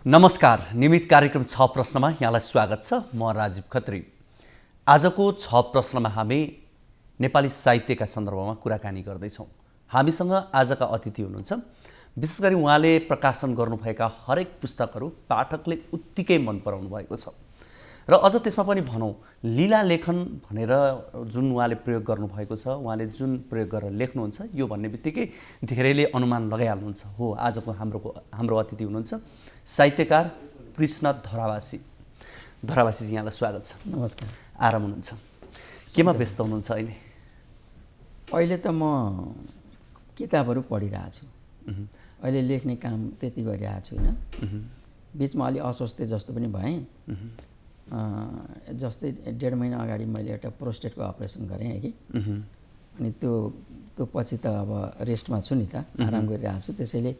नमस्कार, नियमित कार्यक्रम 6 प्रश्नमा यहाँलाई स्वागत छ। म राजीव खत्री। आजको 6 प्रश्नमा हामी नेपाली साहित्यका सन्दर्भमा कुराकानी गर्दैछौँ। हामीसँग आजका अतिथि हुनुहुन्छ। विशेष गरी उहाँले प्रकाशन गर्नुभएका हरेक पुस्तकहरू पाठकले उत्तिकै मन पराउनु भएको छ र अझ त्यसमा पनि भनौँ लीला लेखन भनेर जुन उहाँले प्रयोग गर्नुभएको छ, उहाँले जुन प्रयोग गरेर लेख्नुहुन्छ यो भन्ने बित्तिकै धेरैले अनुमान लगाइहाल्नुहुन्छ। हो, आजको हाम्रो अतिथि हुनुहुन्छ साहित्यकार कृष्ण धरावासी। धरावासी जी, यहाँलाई स्वागत छ। नमस्कार। आराम हुनुहुन्छ? केमा व्यस्त हुनुहुन्छ अहिले? अहिले त म किताबहरू पढिरहेको छु। अहिले लेख्ने काम त्यति गरिरहेको छुइनँ। बिचमा अलि अस्वस्थ जस्तो पनि भएँ। जस्तै 1.5 महिना अगाडि मैले एउटा प्रोस्टेटको अपरेसन गरेँ कि, अनि त्यो पछि त अब रेस्टमा छु नि त, आराम गरिरहेको छु। त्यसैले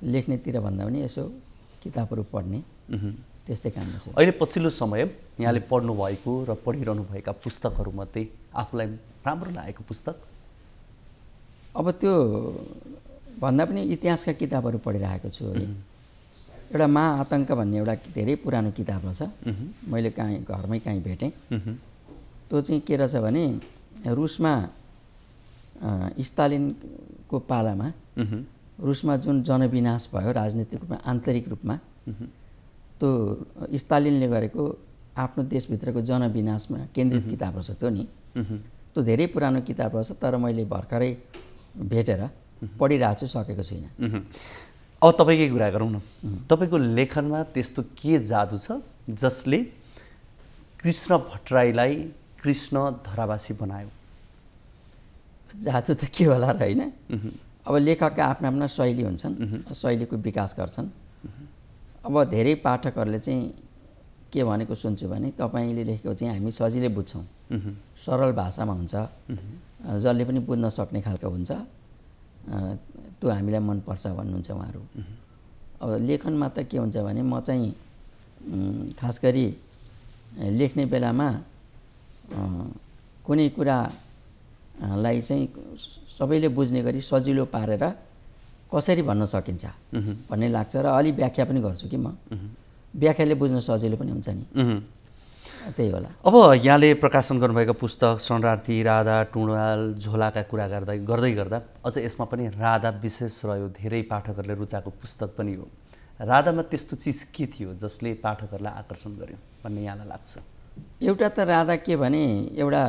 लेख्नेतिर भन्दा पनि यसो किताबहरू पढ्ने त्यस्तै काम छ। अहिले पछिल्लो समय यहाँले पढ्नु भएको र पढिरहनु भएका पुस्तकहरूमध्ये आफूलाई राम्रो लागेको पुस्तक? अब त्यो भन्दा पनि इतिहासका किताबहरू पढिरहेको छु। एउटा महाआतङ्क भन्ने एउटा धेरै पुरानो किताब रहेछ। मैले घरमै काहीँ भेटेँ। त्यो चाहिँ के रहेछ भने रुसमा स्टालिनको पालामा रुसमा जुन जनविनाश भयो राजनीतिक रूपमा, आन्तरिक रूपमा, त्यो स्टालिनले गरेको आफ्नो देशभित्रको जनविनाशमा केन्द्रित किताब रहेछ त्यो नि। त्यो धेरै पुरानो किताब रहेछ, तर मैले भर्खरै भेटेर पढिरहेको छु, सकेको छुइनँ। अब तपाईँकै कुरा गरौँ न। तपाईँको लेखनमा त्यस्तो के जादु छ जसले कृष्ण भट्टराईलाई कृष्ण धरावासी बनायो? जादु त के होला र, होइन? अब लेखकका आफ्ना आफ्ना शैली हुन्छन्, शैलीको विकास गर्छन्। अब धेरै पाठकहरूले चाहिँ के भनेको सुन्छु भने तपाईँले लेखेको चाहिँ हामी सजिलै बुझ्छौँ, सरल भाषामा हुन्छ, जसले पनि बुझ्न सक्ने खालको हुन्छ, त्यो हामीलाई मनपर्छ भन्नुहुन्छ उहाँहरू। अब लेखनमा त के हुन्छ भने म चाहिँ खास गरी लेख्ने बेलामा कुनै कुरालाई चाहिँ सबैले बुझ्ने गरी सजिलो पारेर कसरी भन्न सकिन्छ भन्ने लाग्छ र अलि व्याख्या पनि गर्छु कि म। व्याख्याले बुझ्न सजिलो पनि हुन्छ नि, त्यही होला। अब यहाँले प्रकाशन गर्नुभएका पुस्तक शरणार्थी, राधा, टुँडाल, झोलाका कुरा गर्दै गर्दा अझ यसमा पनि राधा विशेष रह्यो। धेरै पाठकहरूले रुचाएको पुस्तक पनि हो। राधामा त्यस्तो चिज के थियो जसले पाठकहरूलाई आकर्षण गर्यो भन्ने यहाँलाई लाग्छ? एउटा त राधा के भने एउटा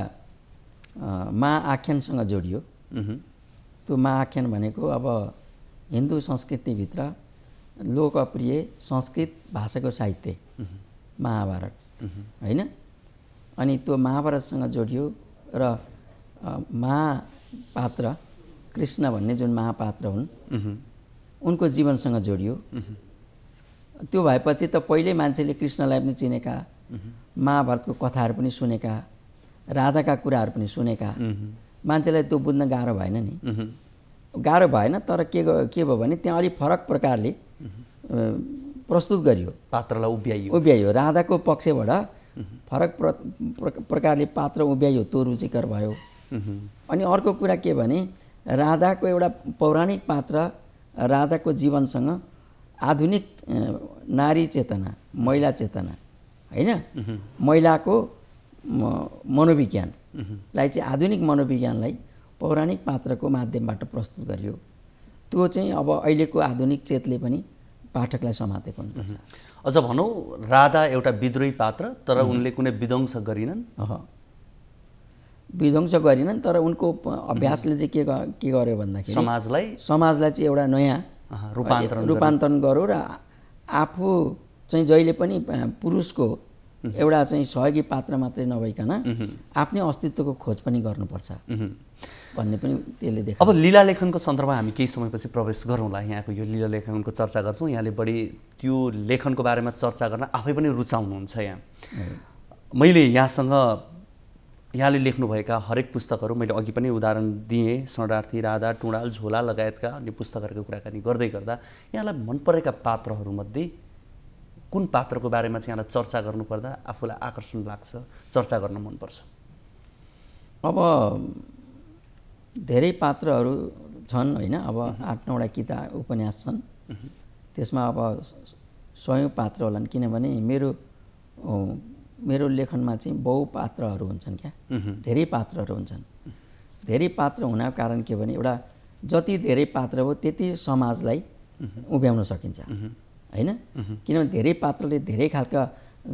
महाआख्यानसँग जोडियो। त्यो महाआख्यान भनेको अब हिन्दू संस्कृतिभित्र लोकप्रिय संस्कृत भाषाको साहित्य महाभारत, होइन? अनि त्यो महाभारतसँग जोडियो र महापात्र कृष्ण भन्ने जुन महापात्र हुन् उनको जीवनसँग जोडियो। त्यो भएपछि त पहिल्यै मान्छेले कृष्णलाई पनि चिनेका, महाभारतको कथाहरू पनि सुनेका, राधाका कुराहरू पनि सुनेका। मान्छेलाई त्यो बुझ्न गाह्रो भएन नि, गाह्रो भएन। तर के भयो भने त्यहाँ अलिक फरक प्रकारले प्रस्तुत गरियो, पात्रलाई उभ्याइयो। राधाको पक्षबाट फरक प्रकारले पात्र उभ्याइयो, त्यो रुचिकर भयो। अनि अर्को कुरा के भने राधाको एउटा पौराणिक पात्र, राधाको जीवनसँग आधुनिक नारी चेतना, महिला चेतना, होइन, महिलाको मनोविज्ञानलाई चाहिँ आधुनिक मनोविज्ञानलाई पौराणिक पात्रको माध्यमबाट प्रस्तुत गरियो। त्यो चाहिँ अब अहिलेको आधुनिक चेतले पनि पाठकलाई समातेको हुन्छ। अझ भनौँ राधा एउटा विद्रोही पात्र, तर उनले कुनै विध्वंस गरिनन्। विध्वंस गरिनन्, तर उनको अभ्यासले चाहिँ के गर्यो भन्दाखेरि समाजलाई चाहिँ एउटा नयाँ रूपान्तरण गर्यो र आफू चाहिँ जहिले पनि पुरुषको एउटा चाहिँ सहयोगी पात्र मात्रै नभइकन आफ्नै अस्तित्वको खोज पनि गर्नुपर्छ भन्ने पनि त्यसले देखाउँछ। अब लीला लेखनको सन्दर्भमा हामी केही समयपछि प्रवेश गरौँला। यहाँको यो लीला लेखनको चर्चा गर्छौँ। यहाँले बढी त्यो लेखनको बारेमा चर्चा गर्न आफै पनि रुचाउनुहुन्छ। यहाँ मैले यहाँले लेख्नुभएका हरेक पुस्तकहरू मैले अघि पनि उदाहरण दिएँ, शरणार्थी, राधा, टुँडाल, झोला लगायतका अन्य पुस्तकहरूको कुराकानी गर्दै गर्दा यहाँलाई मन परेका पात्रहरूमध्ये कुन पात्रको बारेमा चाहिँ यहाँलाई चर्चा गर्नुपर्दा आफूलाई आकर्षण लाग्छ, चर्चा गर्न मनपर्छ? अब धेरै पात्रहरू छन्, होइन? अब 8-9 वटा उपन्यास छन्। त्यसमा अब 100औं पात्र होलान्, किनभने मेरो लेखनमा चाहिँ बहुपात्रहरू हुन्छन् क्या, धेरै पात्रहरू हुन्छन्। धेरै पात्र हुनको कारण के भने एउटा जति धेरै पात्र हो त्यति समाजलाई उभ्याउन सकिन्छ हैन। किनभने धेरै पात्रले धेरै खालका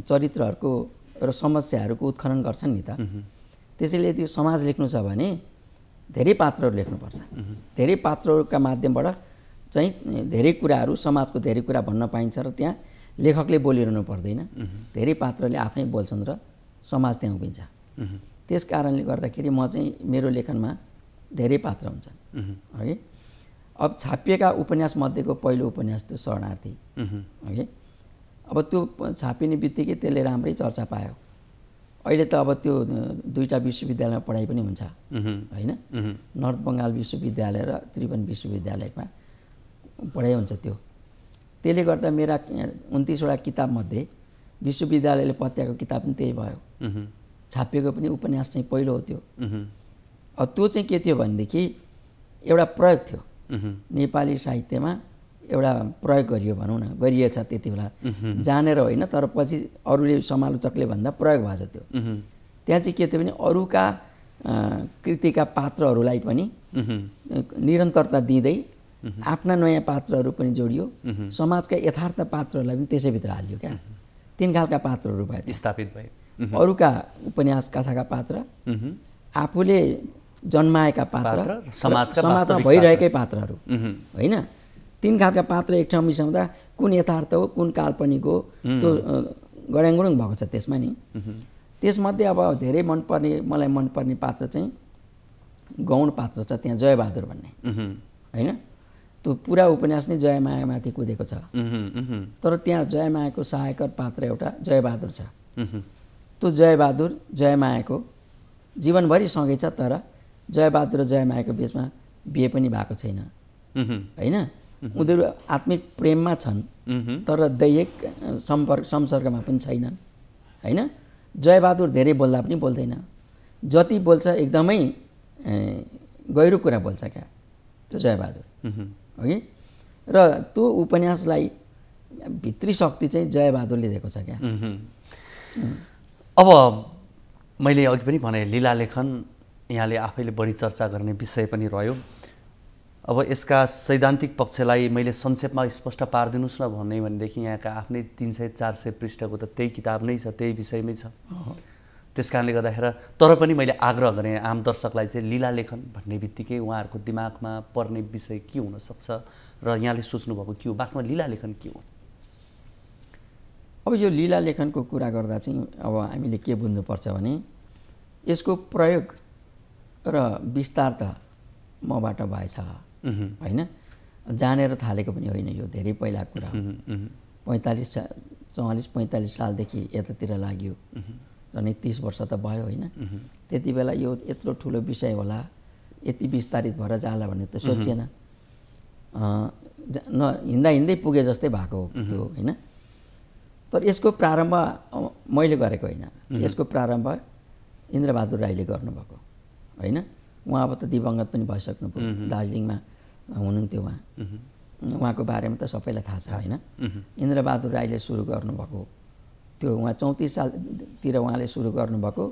चरित्रहरूको र समस्याहरूको उत्खनन गर्छन् नि त। त्यसैले यदि समाज लेख्नु छ भने धेरै पात्रहरू लेख्नुपर्छ। धेरै पात्रहरूका माध्यमबाट चाहिँ धेरै कुराहरू, समाजको धेरै कुरा भन्न पाइन्छ र त्यहाँ लेखकले बोलिरहनु पर्दैन। धेरै पात्रले आफै बोल्छन् र समाज त्यहाँ उभिन्छ। त्यस कारणले गर्दाखेरि म चाहिँ मेरो लेखनमा धेरै पात्र हुन्छन् है। अब छापिएका उपन्यास मध्येको पहिलो उपन्यास त्यो शरणार्थी है। अब त्यो छापिने बित्तिकै त्यसले राम्रै चर्चा पायो। अहिले त अब त्यो 2टा विश्वविद्यालयमा पढाइ पनि हुन्छ हैन। नर्थ बङ्गाल विश्वविद्यालय र त्रिभुवन विश्वविद्यालयमा पढाइ हुन्छ त्यो। त्यसले गर्दा मेरा 29वटा किताबमध्ये विश्वविद्यालयले पत्याएको किताब पनि त्यही भयो। छापिएको पनि उपन्यास चाहिँ पहिलो हो त्यो। अब त्यो चाहिँ के थियो भनेदेखि एउटा प्रयोग थियो नेपाली साहित्यमा, एउटा प्रयोग गरियो भनौँ न, गरिएछ त्यति बेला, जानेर होइन तर पछि अरूले समालोचकले भन्दा प्रयोग भएछ त्यो। त्यहाँ चाहिँ के थियो भने अरूका कृतिका पात्रहरूलाई पनि निरन्तरता दिँदै आफ्ना नयाँ पात्रहरू पनि जोडियो, समाजका यथार्थ पात्रहरूलाई पनि त्यसैभित्र हालियो क्या। 3 खालका पात्रहरू भए स्थापित भए। अरूका उपन्यास कथाका पात्र, आफूले जन्माएका पात्र, समाजमा भइरहेकै पात्रहरू होइन। 3 खालका पात्र एक ठाउँ मिसाउँदा कुन यथार्थ हो कुन काल्पनिक हो त्यो गड्याङगुडुङ भएको छ त्यसमा नि। त्यसमध्ये अब धेरै मलाई मनपर्ने पात्र चाहिँ गौण पात्र छ त्यहाँ, जयबहादुर भन्ने होइन। त्यो पुरा उपन्यास नै जयमायामाथि कुदेको छ, तर त्यहाँ जयमायाको सहायक पात्र एउटा जयबहादुर छ। त्यो जयबहादुर जयमायाको जीवनभरि सँगै छ, तर जयबहादुर र जयमायाको बिचमा बिहे पनि भएको छैन होइन। उनीहरू आत्मिक प्रेममा छन् तर दैहिक संसर्गमा पनि छैनन् होइन। जयबहादुर धेरै बोल्दा पनि बोल्दैन, जति बोल्छ एकदमै गहिरो कुरा बोल्छ क्या त्यो जयबहादुर है। र त्यो उपन्यासलाई भित्री शक्ति चाहिँ जयबहादुरले दिएको छ क्या। अब मैले अघि पनि भने लीला लेखन यहाँले आफैले बढी चर्चा गर्ने विषय पनि रह्यो। अब यसका सैद्धान्तिक पक्षलाई मैले संक्षेपमा स्पष्ट पारिदिनुहोस् न भन्ने भनेदेखि यहाँका आफ्नै 300-400 पृष्ठको त त्यही किताब नै छ, त्यही विषयमै छ। त्यस कारणले गर्दाखेरि तर पनि मैले आग्रह गरेँ आम दर्शकलाई चाहिँ लीला लेखन भन्ने बित्तिकै उहाँहरूको दिमागमा पर्ने विषय के हुनसक्छ र यहाँले सोच्नुभएको के हो, वास्तवमा लीला लेखन के हो? अब यो लीला लेखनको कुरा गर्दा चाहिँ अब हामीले के बुझ्नुपर्छ भने यसको प्रयोग र विस्तार त मबाट भएछ होइन, जानेर थालेको पनि होइन। यो धेरै पहिलाको कुरा हो। 44-45 सालदेखि यतातिर लाग्यो, झन् 30 वर्ष त भयो होइन। त्यति बेला यो यत्रो ठुलो विषय होला, यति विस्तारित भएर जाला भन्ने त सोचिएन। हिँड्दा हिँड्दै पुगे जस्तै भएको हो त्यो होइन। तर यसको प्रारम्भ मैले गरेको होइन, यसको प्रारम्भ इन्द्रबहादुर राईले गर्नुभएको होइन। उहाँ अब त दिवंगत पनि भइसक्नुभयो, दार्जिलिङमा हुनुहुन्थ्यो उहाँ। उहाँको बारेमा त सबैलाई थाहा छ होइन। इन्द्रबहादुर राईले सुरु गर्नुभएको त्यो, उहाँ 34 सालतिर उहाँले सुरु गर्नुभएको,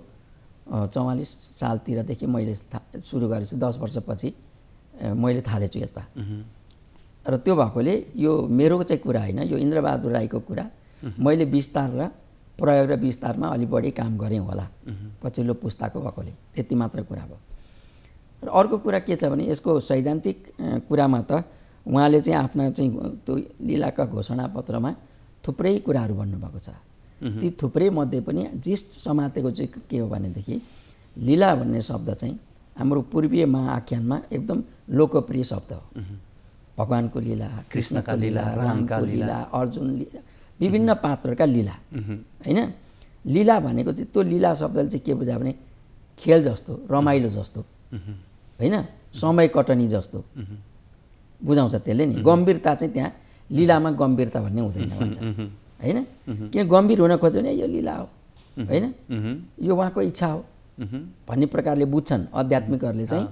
44 सालतिरदेखि मैले सुरु गरेछु, 10 वर्षपछि मैले थालेछु यता। र त्यो भएकोले यो मेरो चाहिँ कुरा होइन, यो इन्द्रबहादुर राईको कुरा मैले विस्तार र प्रयोग र विस्तारमा अलि बढी काम गरेँ होला पछिल्लो पुस्ताको भएकोले, त्यति मात्र कुरा भयो। र अर्को कुरा के छ भने यसको सैद्धान्तिक कुरामा त उहाँले चाहिँ आफ्ना चाहिँ त्यो लीलाका घोषणापत्रमा थुप्रै कुराहरू भन्नुभएको छ। ती थुप्रै मध्ये पनि जिस्ट समातेको चाहिँ के हो भनेदेखि लीला भन्ने शब्द चाहिँ हाम्रो पूर्वीय महाआख्यानमा एकदम लोकप्रिय शब्द हो। भगवानको लीला, कृष्णका लीला, रामका लीला, अर्जुन लीला, विभिन्न पात्रका लीला होइन। लीला भनेको चाहिँ त्यो लीला शब्दले चाहिँ के बुझायो भने खेल जस्तो, रमाइलो जस्तो होइन, समय कटनी जस्तो बुझाउँछ त्यसले नि। गम्भीरता चाहिँ त्यहाँ लीलामा गम्भीरता भन्ने हुँदैन भन्छ होइन। किन गम्भीर हुन खोज्यो भने यो लीला हो होइन, यो उहाँको इच्छा हो भन्ने प्रकारले बुझ्छन् आध्यात्मिकहरूले चाहिँ।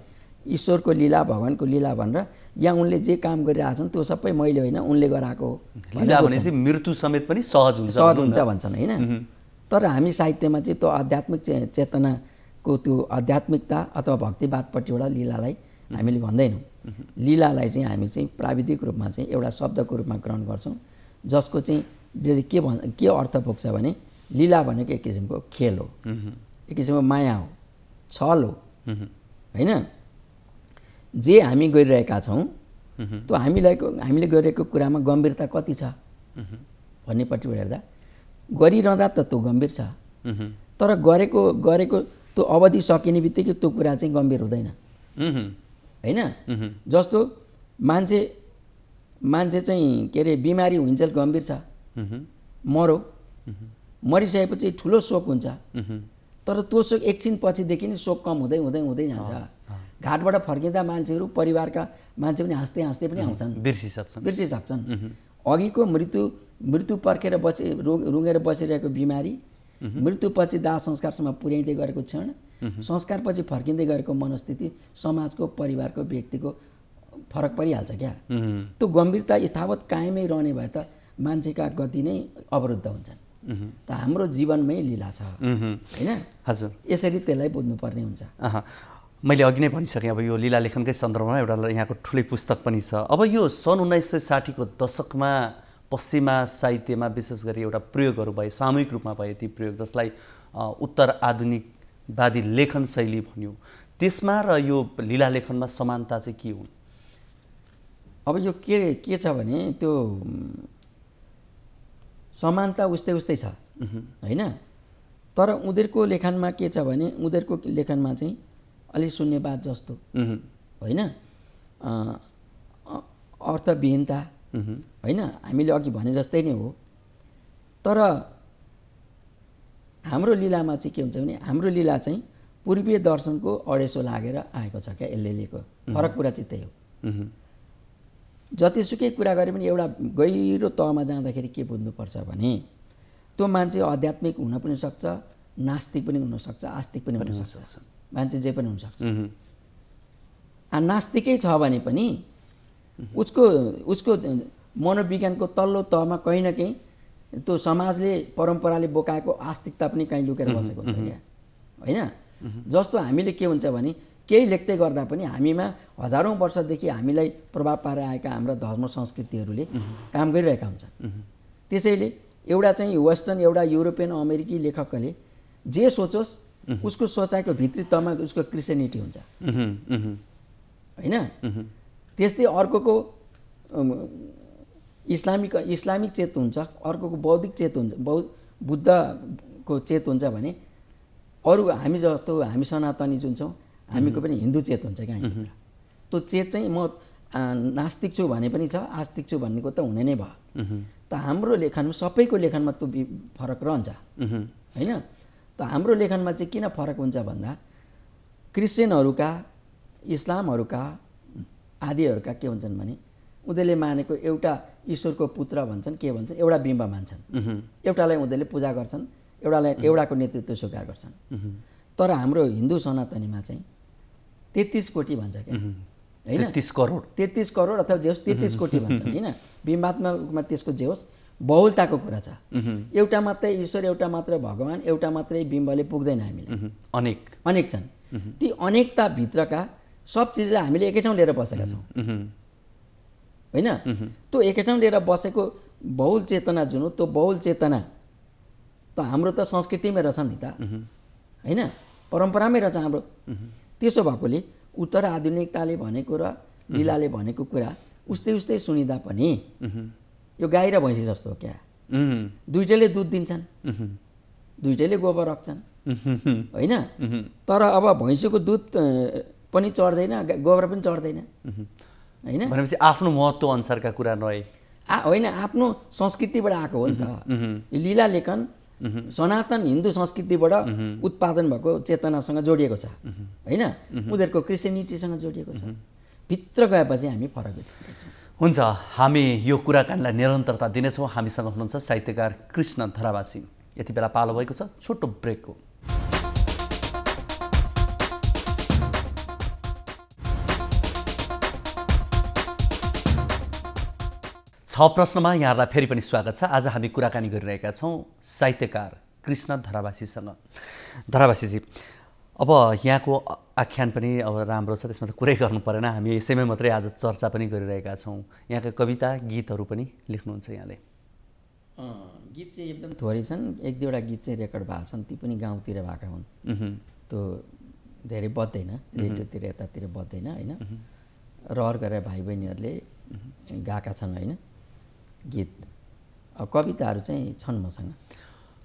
ईश्वरको लीला भगवानको लीला भनेर यहाँ उनले जे काम गरिरहेछन् त्यो सबै मैले होइन उनले गराएको लीला भनेपछि मृत्यु समेत पनि सहज हुन्छ भन्छन् होइन। तर हामी साहित्यमा चाहिँ त्यो आध्यात्मिक चेतनाको त्यो आध्यात्मिकता अथवा भक्तिवादपट्टिबाट लीलालाई हामीले भन्दैनौँ। लीलालाई चाहिँ हामी चाहिँ प्राविधिक रूपमा चाहिँ एउटा शब्दको रूपमा ग्रहण गर्छौँ जसको चाहिँ के अर्थ पुग्छ भने लीला भनेको एक किसिमको खेल हो, एक किसिमको माया हो, छल हो होइन। जे हामी गरिरहेका छौँ त्यो हामीले गरिरहेको कुरामा गम्भीरता कति छ भन्नेपट्टिबाट हेर्दा गरिरहँदा त त्यो गम्भीर छ, तर गरेको त्यो अवधि सकिने बित्तिकै त्यो कुरा चाहिँ गम्भीर हुँदैन होइन। जस्तो मान्छे चाहिँ के अरे बिमारी हुन्छ गम्भीर छ, मरिसकेपछि ठुलो शोक हुन्छ, तर त्यो शोक एकछिन पछिदेखि नै शोक कम हुँदै हुँदै हुँदै जान्छ। घाटबाट फर्किँदा मान्छेहरू परिवारका मान्छे पनि हाँस्दै हाँस्दै पनि आउँछन्, बिर्सिसक्छन्। अघिको मृत्यु पर्खेर रुँगेर बसिरहेको बिमारी, मृत्युपछि दाह संस्कारसम्म पुर्याइँदै गरेको क्षण, संस्कारपछि फर्किँदै गरेको मनस्थिति समाजको परिवारको व्यक्तिको फरक परिहाल्छ क्या। त्यो गम्भीरता यथावत कायमै रहने भए त मान्छेका गति नै अवरुद्ध हुन्छन्। त हाम्रो जीवनमै लीला छ होइन। हजुर, यसरी त्यसलाई बुझ्नुपर्ने हुन्छ। मैले अघि नै भनिसकेँ अब यो लीला लेखनकै सन्दर्भमा एउटा यहाँको ठुलै पुस्तक पनि छ। अब यो सन् 1960 को दशकमा पश्चिमा साहित्यमा विशेष गरी एउटा प्रयोगहरू भए, सामूहिक रूपमा भए ती प्रयोग जसलाई उत्तर आधुनिकवादी लेखन शैली भन्यो, त्यसमा र यो लीला लेखनमा समानता चाहिँ के हुन्? अब यो के छ भने त्यो समानता उस्तै छ होइन। तर उनीहरूको लेखनमा के छ भने उनीहरूको लेखनमा चाहिँ अलि शून्यवाद जस्तो होइन, अर्थविहीनता होइन, हामीले अघि भने जस्तै नै हो। तर हाम्रो लीलामा चाहिँ के हुन्छ भने हाम्रो लीला चाहिँ पूर्वीय दर्शनको अडेसो लागेर आएको छ क्या यसले लिएको फरक कुरा चाहिँ त्यही हो। जतिसुकै कुरा गरे पनि एउटा गहिरो तहमा जाँदाखेरि के बुझ्नुपर्छ भने त्यो मान्छे आध्यात्मिक हुन पनि सक्छ, नास्तिक पनि हुनसक्छ, आस्तिक पनि हुनसक्छ, मान्छे जे पनि हुनसक्छ। नास्तिकै छ भने पनि उसको मनोविज्ञानको तल्लो तहमा कहीँ न कहीँ त्यो समाजले परम्पराले बोकाएको आस्तिकता पनि कहीँ लुकेर बसेको हुन्छ क्या होइन। जस्तो हामीले के हुन्छ भने केही लेख्दै गर्दा पनि हामीमा हजारौँ वर्षदेखि हामीलाई प्रभाव पारेर आएका हाम्रा धर्म संस्कृतिहरूले काम गरिरहेका हुन्छन्। त्यसैले एउटा चाहिँ वेस्टर्न एउटा युरोपियन अमेरिकी लेखकले जे सोचोस् उसको सोचाइको भित्री तहमा उसको क्रिस्चियनिटी हुन्छ होइन। त्यस्तै अर्कोको इस्लामिक चेत हुन्छ, अर्कोको बौद्धिक चेत हुन्छ, बुद्धको चेत हुन्छ भने अरू हामी जस्तो हामी सनातनी जुन छौँ हामीको पनि हिन्दू चेत हुन्छ क्या। त्यो चेत चाहिँ म नास्तिक छु भने पनि छ, आस्तिक छु भन्नेको त हुने नै भयो। त हाम्रो लेखनमा सबैको लेखनमा त्यो फरक रहन्छ होइन। त हाम्रो लेखनमा चाहिँ किन फरक हुन्छ भन्दा क्रिस्चियनहरूका इस्लामहरूका आदिहरूका के हुन्छन् भने उनीहरूले मानेको एउटा ईश्वरको पुत्र भन्छन्, के भन्छन्, एउटा बिम्ब मान्छन्, एउटालाई उनीहरूले पूजा गर्छन्, एउटाको नेतृत्व स्वीकार गर्छन्। तर हाम्रो हिन्दू सनातनीमा चाहिँ 33 कोटी भन्छ क्या होइन, 33 करोड अथवा जे होस् 33 कोटी भन्छन् होइन। बिम्बात्मकमा त्यसको जे होस् बहुलताको कुरा छ। एउटा मात्रै ईश्वर, एउटा मात्रै भगवान्, एउटा मात्रै बिम्बले पुग्दैन हामीलाई, अनेक छन्। ती अनेकताभित्रका सब चिजलाई हामीले एकै ठाउँ लिएर बसेका छौँ होइन। त्यो एकै ठाउँ लिएर बसेको बहुल चेतना जुन हो त्यो बहुल चेतना त हाम्रो त संस्कृतिमै रहेछ नि त होइन, परम्परामै रहेछ हाम्रो। त्यसो भएकोले उत्तर आधुनिकताले भनेको र लीलाले भनेको कुरा उस्तै सुनिँदा पनि यो गाई र भैँसी जस्तो हो क्या। दुइटैले दुध दिन्छन्, दुइटैले गोबर राख्छन् होइन। तर अब भैँसीको दुध पनि चढ्दैन, गोबर पनि चढ्दैन होइन। भनेपछि आफ्नो महत्त्व अनुसारका कुरा नरहे होइन, आफ्नो संस्कृतिबाट आएको हो नि त। लीला लेखन सनातन हिन्दू संस्कृतिबाट उत्पादन भएको चेतनासँग जोडिएको छ होइन, उनीहरूको क्रिस्चियनिटीसँग जोडिएको छ। भित्र गएपछि हामी फरक देख्छौँ। हुन्छ, हामी यो कुराकानीलाई निरन्तरता दिनेछौँ। हामीसँग हुनुहुन्छ साहित्यकार कृष्ण धरावासी। यति बेला पालो भएको छ छोटो ब्रेकको। प्रश्नमा यहाँहरूलाई फेरि पनि स्वागत छ। आज हामी कुराकानी गरिरहेका छौँ साहित्यकार कृष्ण धरावासीसँग। धरावासीजी, अब यहाँको आख्यान पनि अब राम्रो छ, त्यसमा त कुरै गर्नु परेन, हामी यसैमै मात्रै आज चर्चा पनि गरिरहेका छौँ। यहाँका कविता गीतहरू पनि लेख्नुहुन्छ यहाँले? गीत चाहिँ एकदम थोरै छन्, एक दुईवटा गीत चाहिँ रेकर्ड भएको छन्, ती पनि गाउँतिर भएका हुन्। त्यो धेरै बज्दैन, रेडियोतिर यतातिर बज्दैन होइन। रहर गरेर भाइ बहिनीहरूले गाएका छन् होइन गीत। अब कविताहरू चाहिँ छन् मसँग।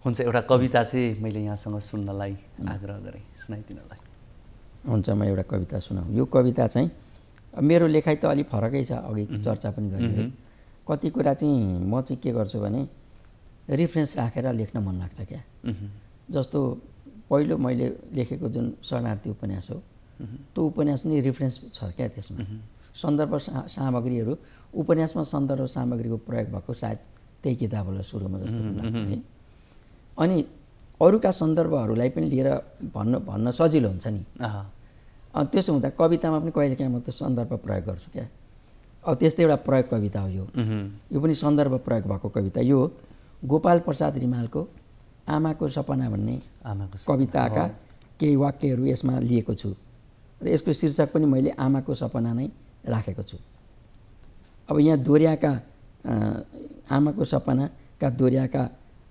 हुन्छ, एउटा कविता चाहिँ मैले यहाँसँग सुन्नलाई आग्रह गरेँ, सुनाइदिनलाई। हुन्छ, म एउटा कविता सुनाऊँ। यो कविता चाहिँ मेरो लेखाइ त अलिक फरकै छ, अघि चर्चा पनि गरेँ। कति कुरा चाहिँ म चाहिँ के गर्छु भने रिफरेन्स राखेर लेख्न मन लाग्छ क्या। जस्तो पहिलो मैले लेखेको जुन शरणार्थी उपन्यास हो, त्यो उपन्यास नै रिफरेन्स छ क्या। त्यसमा सन्दर्भ सामग्रीहरू, उपन्यासमा सन्दर्भ सामग्रीको प्रयोग भएको सायद त्यही किताब होला सुरुमा जस्तो लाग्छ है। अनि अरूका सन्दर्भहरूलाई पनि लिएर भन्न सजिलो हुन्छ नि। अनि त्यसो हुँदा कवितामा पनि कहिलेकाहीँ म त सन्दर्भ प्रयोग गर्छु क्या। अब त्यस्तै एउटा प्रयोग कविता हो यो पनि सन्दर्भ प्रयोग भएको कविता। यो गोपाल प्रसाद रिमालको आमाको सपना भन्ने कविताका केही वाक्यहरू यसमा लिएको छु र यसको शीर्षक पनि मैले आमाको सपना नै राखेको छु। अब यहाँ दोहोऱ्याएका आमाको सपनाका दोहोऱ्याएका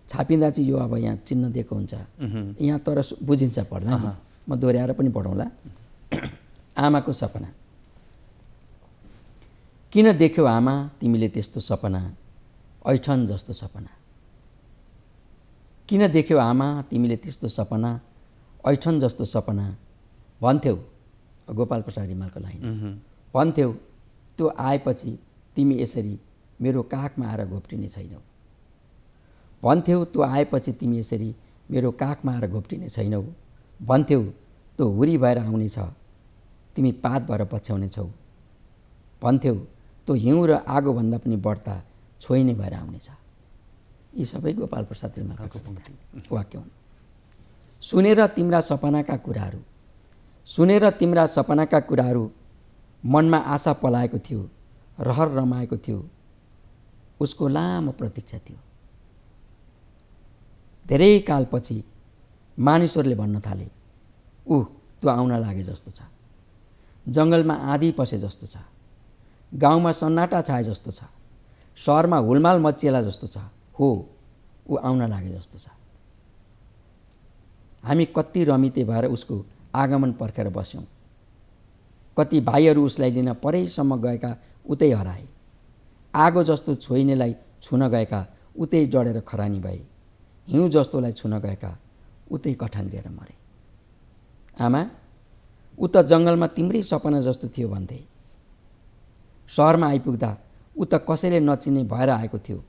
छापिँदा चाहिँ यो अब यहाँ चिन्ह दिएको हुन्छ यहाँ, तर बुझिन्छ पढ्दा। म दोहोऱ्याएर पनि पढौँला। आमाको सपना। किन देख्यौ आमा तिमीले त्यस्तो सपना, ऐठन जस्तो सपना। किन देख्यौ आमा तिमीले त्यस्तो सपना, ऐठन जस्तो सपना। भन्थ्यौ, गोपाल प्रसाद रिमालको लाइन, भन्थ्यौ त्यो आएपछि तिमी यसरी मेरो काखमा आएर घोप्टिने छैनौ। भन्थ्यौ त्यो आएपछि तिमी यसरी मेरो काखमा आएर घोप्टिने छैनौ। भन्थ्यौ त्यो हुरी भएर आउनेछ, तिमी पात भएर पछ्याउने छौ। भन्थ्यौ त्यो हिउँ र आगोभन्दा पनि बढ्ता छोइने भएर आउनेछ। यी सबै गोपाल प्रसाद रिमालको वाक्य हुन्। सुनेर तिम्रा सपनाका कुराहरू, सुनेर तिम्रा सपनाका कुराहरू, मनमा आशा पलाएको थियो, रहर रमाएको थियो, उसको लामो प्रतीक्षा थियो। धेरै कालपछि मानिसहरूले भन्न थाले, त्यो आउन लागे जस्तो छ। जङ्गलमा आँधी पसे जस्तो छ, गाउँमा सन्नाटा छाए जस्तो छ, सहरमा हुलमाल मचिएला जस्तो छ। हो, ऊ आउन लागे जस्तो छ। हामी कति रमिते भएर उसको आगमन पर्खेर बस्यौँ। कति भाइहरू उसलाई लिन परैसम्म गएका उतै हराए। आगो जस्तो छोइनेलाई छुन गएका उतै डढेर खरानी भए। हिउँ जस्तोलाई छुन गएका उतै कठान लिएर मरे। आमा, ऊ त जङ्गलमा तिम्रै सपना जस्तो थियो भन्थे। सहरमा आइपुग्दा ऊ त कसैले नचिन्ने भएर आएको थियो।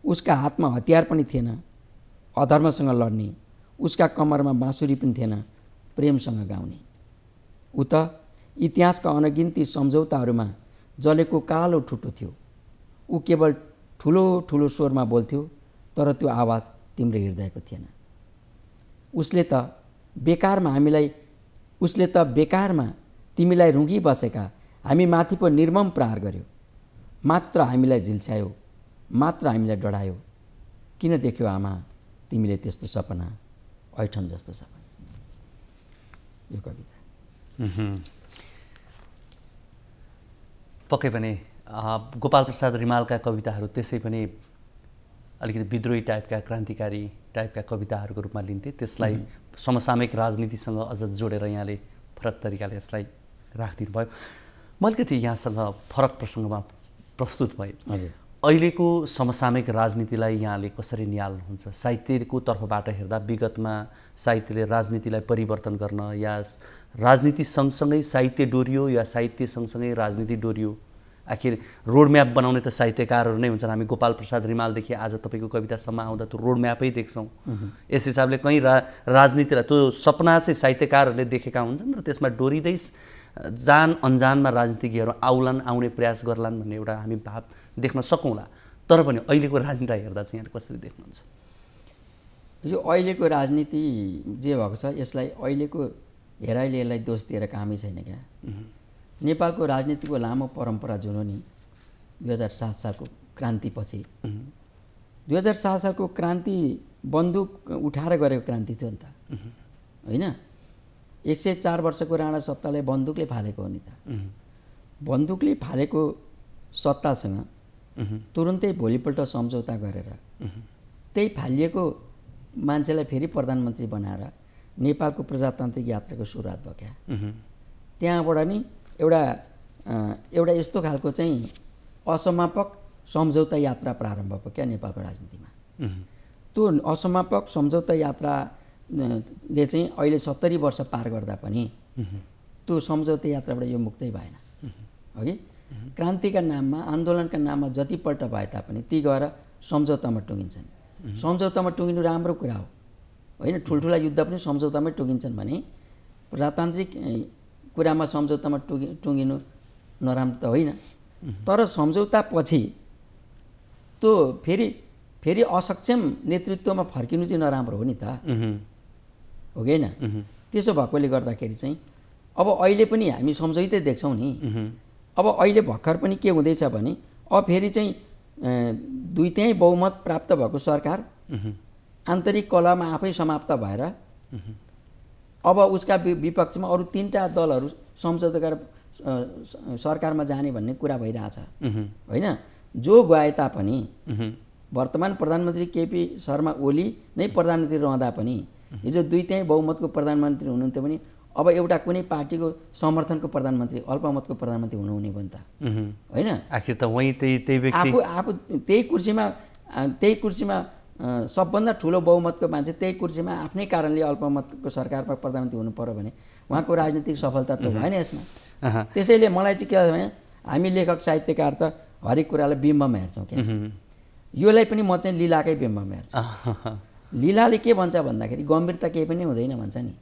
उसका हातमा हतियार पनि थिएन अधर्मसँग लड्ने, उसका कम्मरमा बाँसुरी पनि थिएन प्रेमसँग गाउने। ऊ त इतिहासका अनगिन्ती सम्झौताहरूमा जलेको कालो ठुटो थियो। ऊ केवल ठुलो ठुलो स्वरमा बोल्थ्यो, तर त्यो आवाज तिम्रो हृदयको थिएन। उसले त बेकारमा तिमीलाई रुँगी बसेका हामी माथि पो निर्मम प्रहार गर्यो। मात्र हामीलाई झिल्छ्यायो, मात्र हामीलाई डढायो। किन देख्यौ आमा तिमीले त्यस्तो सपना, ऐठन जस्तो सपना। यो कविता पक्कै पनि गोपाल प्रसाद रिमालका कविताहरू त्यसै पनि अलिकति विद्रोही टाइपका, क्रान्तिकारी टाइपका कविताहरूको रूपमा लिन्थे। त्यसलाई समसामयिक राजनीतिसँग अझ जोडेर यहाँले फरक तरिकाले यसलाई राखिदिनु भयो। म अलिकति यहाँसँग फरक प्रसङ्गमा प्रस्तुत भएँ। अहिलेको समसामयिक राजनीतिलाई यहाँले कसरी निहाल्नुहुन्छ? साहित्यको तर्फबाट हेर्दा विगतमा साहित्यले राजनीतिलाई परिवर्तन गर्न या राजनीति सँगसँगै साहित्य डोरियो या साहित्य सँगसँगै राजनीति डोरियो? आखिर रोडम्याप बनाउने त साहित्यकारहरू नै हुन्छन्। हामी गोपाल प्रसाद रिमालदेखि आज तपाईँको कवितासम्म आउँदा त्यो रोडम्यापै देख्छौँ। यस हिसाबले कहीँ राजनीतिलाई त्यो सपना चाहिँ साहित्यकारहरूले देखेका हुन्छन् र त्यसमा डोरिँदै जान अन्जानमा राजनीतिज्ञहरू आउने प्रयास गर्लान् भन्ने एउटा हामी भाव देख्न सकौँला। तर पनि अहिलेको राजनीतिलाई हेर्दा चाहिँ यहाँ कसरी देख्नुहुन्छ? यो अहिलेको राजनीति जे भएको छ यसलाई अहिलेको हेराइले यसलाई दोष दिएर कामै छैन क्या। नेपालको राजनीतिको लामो परम्परा जुन हो नि 2007 सालको क्रान्तिपछि 2007 सालको क्रान्ति बन्दुक उठाएर गरेको क्रान्ति थियो नि त होइन। 104 वर्षको राणा सत्तालाई बन्दुकले फालेको हो नि त। बन्दुकले फालेको सत्तासँग तुरुन्तै भोलिपल्ट सम्झौता गरेर त्यही फालिएको मान्छेलाई फेरि प्रधानमन्त्री बनाएर नेपालको प्रजातान्त्रिक यात्राको सुरुवात भयो क्या। त्यहाँबाट नि एउटा यस्तो खालको चाहिँ असमापक सम्झौता यात्रा प्रारम्भ भयो क्या नेपालको राजनीतिमा। त्यो असमापक सम्झौता यात्राले चाहिँ अहिले 70 वर्ष पार गर्दा पनि त्यो सम्झौता यात्राबाट यो मुक्तै भएन अघि। क्रान्तिका नाममा आन्दोलनका नाममा जतिपल्ट भए तापनि ती गएर सम्झौतामा टुङ्गिन्छन्। सम्झौतामा टुङ्गिनु राम्रो कुरा हो होइन। ठुल्ठुला युद्ध पनि सम्झौतामै टुङ्गिन्छन् भने प्रजातान्त्रिक कुरामा सम्झौतामा टुङ्गिनु नराम्रो त होइन। तर सम्झौता पछि त्यो फेरि असक्षम नेतृत्वमा फर्किनु चाहिँ नराम्रो हो नि त हो कि होइन। त्यसो भएकोले गर्दाखेरि चाहिँ अब अहिले पनि हामी सम्झौतै देख्छौँ नि। अब अहिले भर्खर पनि के हुँदैछ भने अब फेरि चाहिँ 2/3 बहुमत प्राप्त भएको सरकार आन्तरिक कलहमा आफै समाप्त भएर अब उसका विपक्षमा अरू 3टा दलहरू सम्झौता गरेर सरकारमा जाने भन्ने कुरा भइरहेछ होइन। जो गए तापनि वर्तमान प्रधानमन्त्री केपी शर्मा ओली नै प्रधानमन्त्री रहँदा पनि हिजो 2/3 बहुमतको प्रधानमन्त्री हुनुहुन्थ्यो भने अब एउटा कुनै पार्टीको समर्थनको प्रधानमन्त्री अल्पमतको प्रधानमन्त्री हुनुहुने भयो नि त होइन। आखिर त वही त्यही व्यक्ति आफू त्यही कुर्सीमा सबभन्दा ठुलो बहुमतको मान्छे त्यही कुर्सीमा आफ्नै कारणले अल्पमतको सरकारमा प्रधानमन्त्री हुनु पर्यो भने उहाँको राजनीतिक सफलता त भएन यसमा। त्यसैले मलाई चाहिँ के छ भने हामी लेखक साहित्यकार त हरेक कुरालाई बिम्बमा हेर्छौँ क्या। योलाई पनि म चाहिँ लीलाकै बिम्बमा हेर्छु। लीलाले के भन्छ भन्दाखेरि गम्भीरता केही पनि हुँदैन भन्छ नि।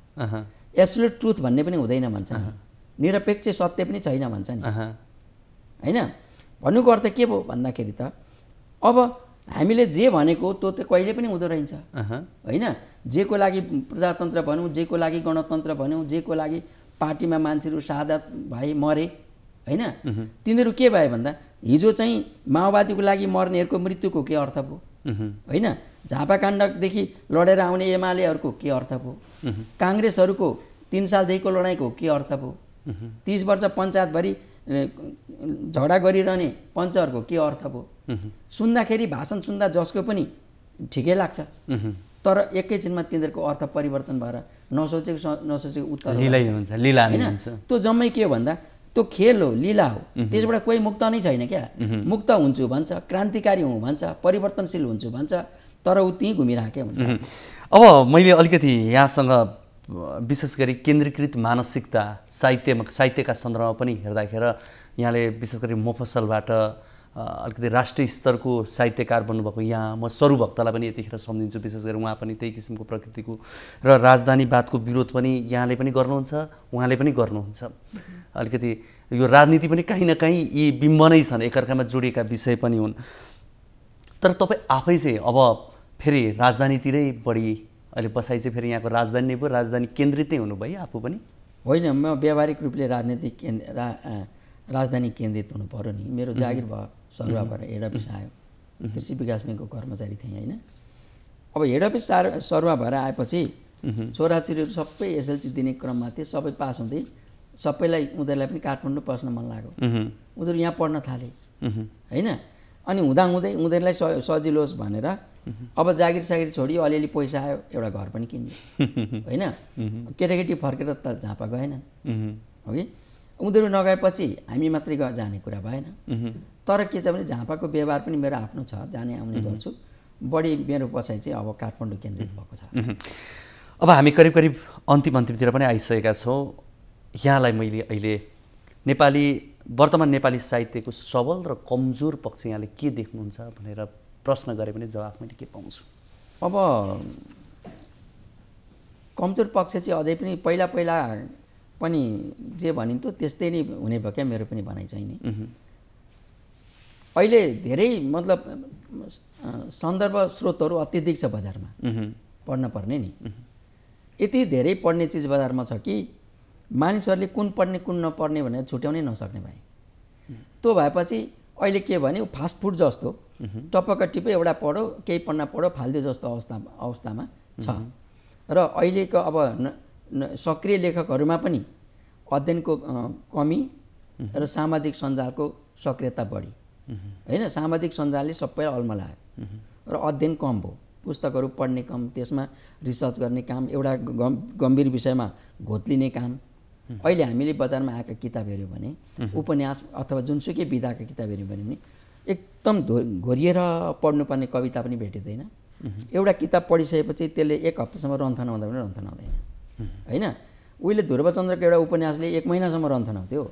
एब्सोल्युट ट्रुथ भन्ने पनि हुँदैन भन्छ नि। निरपेक्ष सत्य पनि छैन भन्छ नि होइन। भन्नुको अर्थ के भयो भन्दाखेरि त अब हामीले जे भनेको त्यो त कहिले पनि हुँदो रहेछ होइन। जेको लागि प्रजातन्त्र भनौँ, जेको लागि गणतन्त्र भनौँ, जेको लागि पार्टीमा मान्छेहरू शहादत भए मरे होइन। तिनीहरू के भयो भन्दा हिजो चाहिँ माओवादीको लागि मर्नेहरूको मृत्युको के अर्थ भयो होइन। झापाकाण्डदेखि लडेर आउने एमालेहरूको के अर्थ भयो। काङ्ग्रेसहरूको 3 सालदेखिको लडाइँको के अर्थ भयो। 30 वर्ष पञ्चायतभरि झगडा गरिरहने पञ्चहरूको के अर्थ भयो। सुन्दाखेरि भाषण सुन्दा जसको पनि ठिकै लाग्छ तर एकैछिनमा तिनीहरूको अर्थ परिवर्तन भएर नसोचेको उत्तर होइन। त्यो जम्मै के हो भन्दा त्यो खेल हो, लीला हो। त्यसबाट कोही मुक्त नै छैन क्या। मुक्त हुन्छु भन्छ, क्रान्तिकारी हुँ भन्छ, परिवर्तनशील हुन्छु भन्छ, तर ऊ त्यहीँ घुमिरहेकै हुन्छ। अब मैले अलिकति यहाँसँग विशेष गरी केन्द्रीकृत मानसिकता साहित्यका सन्दर्भमा पनि हेर्दाखेरि यहाँले विशेष गरी मफसलबाट अलिकति राष्ट्रिय स्तरको साहित्यकार बन्नुभएको यहाँ म सरू भक्तलाई पनि यतिखेर सम्झिन्छु। विशेष गरी उहाँ पनि त्यही किसिमको प्रकृतिको र राजधानीवादको विरोध पनि यहाँले पनि गर्नुहुन्छ, उहाँले पनि गर्नुहुन्छ। अलिकति यो राजनीति पनि कहीँ न कहीँ यी बिम्ब नै छन्, एकअर्कामा जोडिएका विषय पनि हुन्। तर तपाईँ आफै चाहिँ अब फेरि राजधानीतिरै बढी अहिले बसाइ चाहिँ फेरि यहाँको राजधानी नै भयो, राजधानी केन्द्रित नै हुनुभयो आफू पनि? होइन, म व्यावहारिक रूपले राजधानी केन्द्रित हुनु पर्यो नि। मेरो जागिर भयो, सरुवा भएर हेड अफिस आयो। कृषि विकास ब्याङ्कको कर्मचारी थिएँ होइन। अब हेड अफिस सरुवा भएर आएपछि छोराछोरीहरू सबै एसएलसी दिने क्रममा थिए। सबै पास हुँदै सबैलाई उनीहरूलाई पनि काठमाडौँ बस्न मन लाग्यो। उनीहरू यहाँ पढ्न थाले होइन। अनि हुँदाहुँदै उनीहरूलाई सजिलो होस् भनेर अब जागिर सागिर छोडियो, अलिअलि पैसा आयो, एउटा घर पनि किन्यो होइन। केटाकेटी फर्केर त झापा गएनन् हो कि। उनीहरू नगएपछि हामी मात्रै जाने कुरा भएन। तर के छ भने झापाको व्यवहार पनि मेरो आफ्नो छ, जाने आउने गर्छु। बढी मेरो बसाइ चाहिँ अब काठमाडौँ केन्द्रित भएको छ। अब हामी करिब करिब अन्तिमतिर पनि आइसकेका छौँ। यहाँलाई मैले अहिले वर्तमान नेपाली साहित्यको सबल र कमजोर पक्ष यहाँले के देख्नुहुन्छ भनेर प्रश्न गरे पनि जवाफ मैले के पाउँछु? अब कमजोर पक्ष चाहिँ अझै पनि पहिला पनि जे भनिन्थ्यो त्यस्तै नै हुने भयो क्या मेरो पनि भनाइ चाहिँ नि। अहिले धेरै मतलब सन्दर्भ स्रोतहरू अत्यधिक छ बजारमा, पढ्न पर्ने नि। यति धेरै पढ्ने चिज बजारमा छ कि मानिसहरूले कुन पढ्ने कुन नपढ्ने भनेर छुट्याउनै नसक्ने भए। त्यो भएपछि अहिले के भने फास्ट फुड जस्तो टपक्क टिपे एउटा पढो केही पन्ना पढो फाल्दियो जस्तो अवस्थामा छ। र अहिलेको अब सक्रिय लेखकहरूमा पनि अध्ययनको कमी र सामाजिक सञ्जालको सक्रियता बढी होइन। सामाजिक सञ्जालले सबै अल्मलायो र अध्ययन कम भयो, पुस्तकहरू पढ्ने कम, त्यसमा रिसर्च गर्ने काम, एउटा गम्भीर विषयमा घोत्लिने काम। अहिले हामीले बजारमा आएका किताब हेऱ्यौँ भने उपन्यास अथवा जुनसुकै विधाका किताब हेऱ्यौँ भने एकदम घोरिएर पढ्नुपर्ने कविता पनि भेटिँदैन। एउटा किताब पढिसकेपछि त्यसले 1 हप्तासम्म रन्थन आउँदा पनि रन्थन आउँदैन होइन। उहिले ध्रुवचन्द्रको एउटा उपन्यासले 1 महिनासम्म रन्थन आउँथ्यो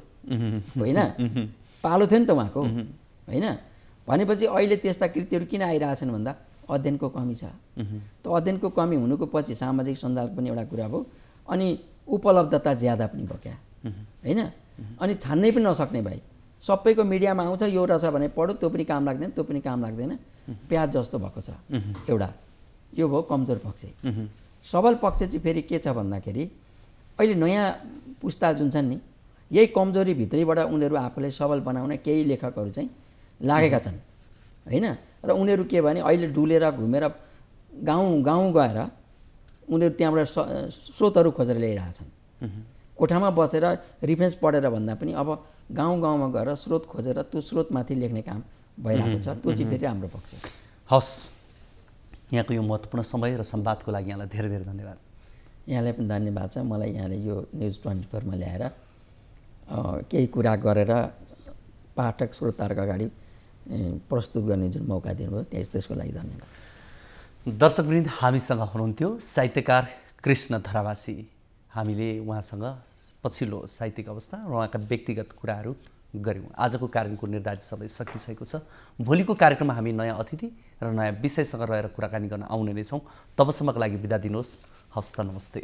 होइन, पालो थियो नि त उहाँको होइन। भनेपछि अहिले त्यस्ता कृतिहरू किन आइरहेछन् भन्दा अध्ययनको कमी छ। त अध्ययनको कमी हुनुको पछि सामाजिक सञ्जाल पनि एउटा कुरा भयो, अनि उपलब्धता ज्यादा पनि भयो क्या होइन। अनि छान्नै पनि नसक्ने भाइ, सबैको मिडियामा आउँछ यो रहेछ भने पढ्यो, त्यो पनि काम लाग्दैन, त्यो पनि काम लाग्दैन, प्याज जस्तो भएको छ एउटा। यो भयो कमजोर पक्ष। सबल पक्ष चाहिँ फेरि के छ भन्दाखेरि अहिले नयाँ पुस्ता जुन छन् नि, यही कमजोरी भित्रैबाट उनीहरू आफूलाई सबल बनाउने केही लेखकहरू चाहिँ लागेका छन् होइन। र उनीहरू के भने अहिले डुलेर घुमेर गाउँ गएर उनीहरू त्यहाँबाट स्रोतहरू खोजेर ल्याइरहेछन्। कोठामा बसेर रिफरेन्स पढेर भन्दा पनि अब गाउँमा गएर स्रोत खोजेर त्यो स्रोतमाथि लेख्ने काम भइरहेको छ। त्यो चाहिँ फेरि हाम्रो पक्ष। हस्, यहाँको यो महत्त्वपूर्ण समय र संवादको लागि यहाँलाई धेरै धेरै धन्यवाद। यहाँलाई पनि धन्यवाद छ। मलाई यहाँले यो न्युज 24मा ल्याएर केही कुरा गरेर पाठक श्रोताहरूको अगाडि प्रस्तुत गर्ने जुन मौका दिनुभयो त्यसको लागि धन्यवाद। दर्शकवृन्द, हामीसँग हुनुहुन्थ्यो साहित्यकार कृष्ण धरावासी। हामीले उहाँसँग पछिल्लो साहित्यिक अवस्था र उहाँका व्यक्तिगत कुराहरू गऱ्यौँ। आजको कार्यक्रमको निर्धारित समय सकिसकेको छ। भोलिको कार्यक्रममा हामी नयाँ अतिथि र नयाँ विषयसँग रहेर कुराकानी गर्न आउने नै छौँ। तबसम्मको लागि बिदा दिनुहोस्। हवस् त, नमस्ते।